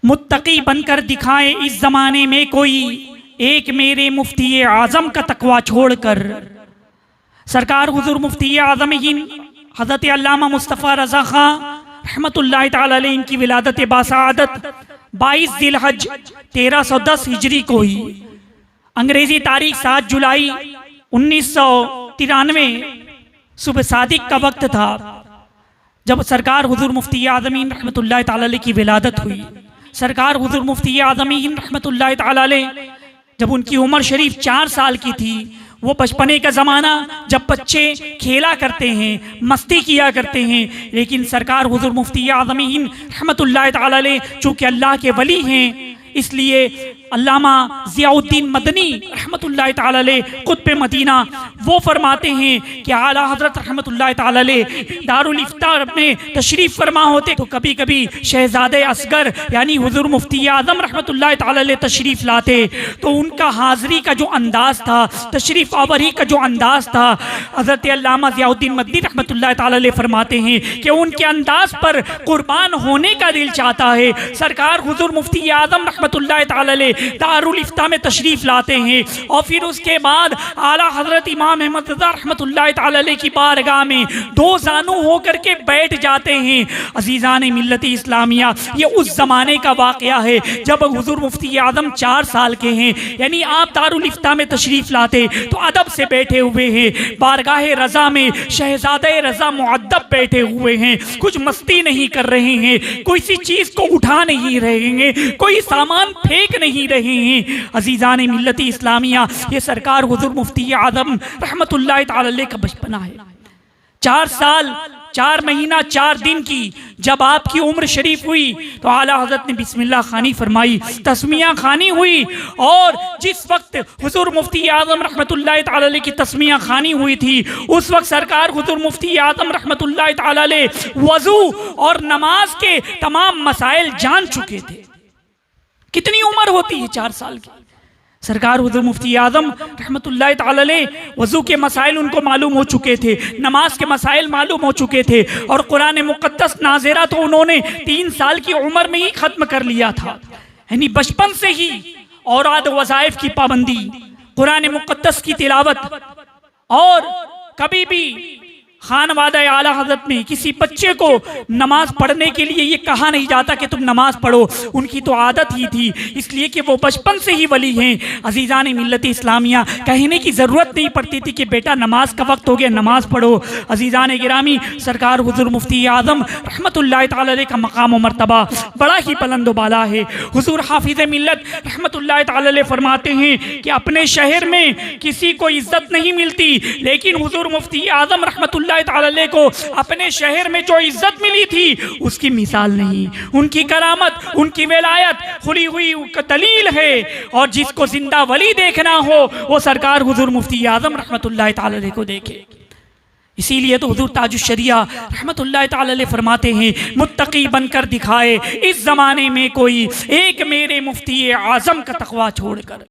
मुत्तकी बनकर दिखाए इस जमाने में कोई, एक मेरे मुफ्ती आज़म का तकवा छोड़कर। सरकार हुजूर मुफ्ती आज़म हिंद हज़रत अल्लामा मुस्तफ़ा रज़ा खां रहमतुल्लाहि ताला अलैह इनकी विलादत बासआदत 22 ज़िलहज 1310 हिजरी को ही, अंग्रेजी तारीख 7 जुलाई 1993 सुबह सादिक का वक्त था जब सरकार हुजूर मुफ्ती आज़मीन रहमतुल्लाहि ताला अलैह की विलादत हुई। सरकार हुजूर मुफ्ती आज़मीन रहमतुल्लाहि ताला अलैह जब उनकी उम्र शरीफ 4 साल की थी, वो बचपने का ज़माना जब बच्चे खेला करते हैं, मस्ती किया करते हैं, लेकिन सरकार हुजूर मुफ्ती आज़मीन रहमतुल्लाहि ताला अलैह चूँकि अल्लाह के वली हैं, इसलिए अल्लामा ज़ियाउद्दीन मदनी रहमतुल्लाहि ताला अलैह कुतुब मदीना वो फरमाते हैं कि आला हज़रत रहमतुल्लाहि ताला अलैह दारुल इफ्तार में तशरीफ़ फरमा होते तो कभी कभी शहज़ादे असगर यानी हुज़ूर मुफ्ती आज़म रहमतुल्लाहि ताला अलैह तशरीफ़ लाते तो उनका हाज़री का जो अंदाज़ था, तशरीफ़ आवरी का जो अंदाज़ था, हज़रत अल्लामा ज़ियाउद्दीन मदनी रहमतुल्लाहि ताला अलैह फरमाते हैं कि उनके अंदाज़ पर कुर्बान होने का दिल चाहता है। सरकार हुज़ूर मुफ्ती आज़म रहमतुल्लाहि ताला अलैह दारुल इफ्ता में तशरीफ लाते हैं और फिर उसके बाद आला हजरत इमाम अहमद रज़ा रहमतुल्लाहि ताला अलैह की बारगाह में 2 जानू होकर के बैठ जाते हैं। अजीज़ान मिल्लत इस्लामिया, ये उस ज़माने का वाक़या है जब हुज़ूर मुफ्ती आज़म 4 साल के हैं, यानी आप दारुल इफ्ता में तशरीफ लाते तो अदब से बैठे हुए हैं, बारगाह रज़ा में शहज़ादे रज़ा मुअद्दब बैठे हुए हैं, कुछ मस्ती नहीं कर रहे हैं, कोई सी चीज़ को उठा नहीं रहे हैं, कोई सामान फेंक नहीं रहे हैं। अजीज़ान मिल्लत इस्लामिया, ये सरकार हुज़ूर मुफ्ती आज़म रहमतुल्लाहि ताला अलैह का बचपना है। 4 साल 4 महीना 4 दिन की जब आपकी उम्र शरीफ हुई तो आला हज़रत ने बिस्मिल्लाह खानी फरमाई, तस्मिया खानी हुई, और जिस वक्त हुज़ूर मुफ्ती आज़म रहमतुल्लाहि ताला अलैह की तस्मिया खानी हुई थी उस वक्त सरकार हुज़ूर मुफ्ती आज़म रहमतुल्लाहि ताला अलैह वज़ू और नमाज के तमाम मसाइल जान चुके थे। कितनी उम्र होती है 4 साल की। सरकार हुज़ूर मुफ्ती आज़म रहमतुल्लाहि ताला अलैह वज़ू के मसाइल उनको मालूम हो चुके थे, नमाज के मसाइल मालूम हो चुके थे, और कुरान मुक़द्दस नाज़िरा तो उन्होंने 3 साल की उम्र में ही ख़त्म कर लिया था। यानी बचपन से ही औराद वज़ाइफ की पाबंदी, कुरान मुक़द्दस की तिलावत, और कभी भी खानवादा आला हज़रत में किसी बच्चे को नमाज पढ़ने के लिए ये कहा नहीं जाता कि तुम नमाज पढ़ो, उनकी तो आदत ही थी, इसलिए कि वो बचपन से ही वली हैं। अजीज़ान मिल्लत इस्लामिया, कहने की ज़रूरत नहीं पड़ती थी कि बेटा नमाज का वक्त हो गया नमाज पढ़ो। अजीज़ान गिरामी, सरकार हुज़ूर मुफ्ती आज़म रहमतुल्लाहि ताला अलैह का मकाम व मर्तबा बड़ा ही बुलंद बाला है। हुज़ूर हाफिज़ मिल्लत रहमतुल्लाहि ताला अलैह फरमाते हैं कि अपने शहर में किसी को इज्जत नहीं मिलती, लेकिन हुज़ूर मुफ्ती आज़म रहमतुल्लाहि ताला अलैह को अपने शहर में जो इज्जत मिली थी उसकी मिसाल नहीं। उनकी करामत, उनकी विलायत खुली हुई दलील है, और जिसको जिंदा वली देखना हो वो सरकार हुज़ूर मुफ्ती आज़म रहमतुल्लाहि ताला अलैह को देखे। इसीलिए तो हुज़ूर ताजुश शरिया रहमतुल्लाहि ताला अलैह फरमाते हैं, मुत्तकी बनकर दिखाए इस ज़माने में कोई, एक मेरे मुफ्ती आज़म का तक़वा छोड़कर।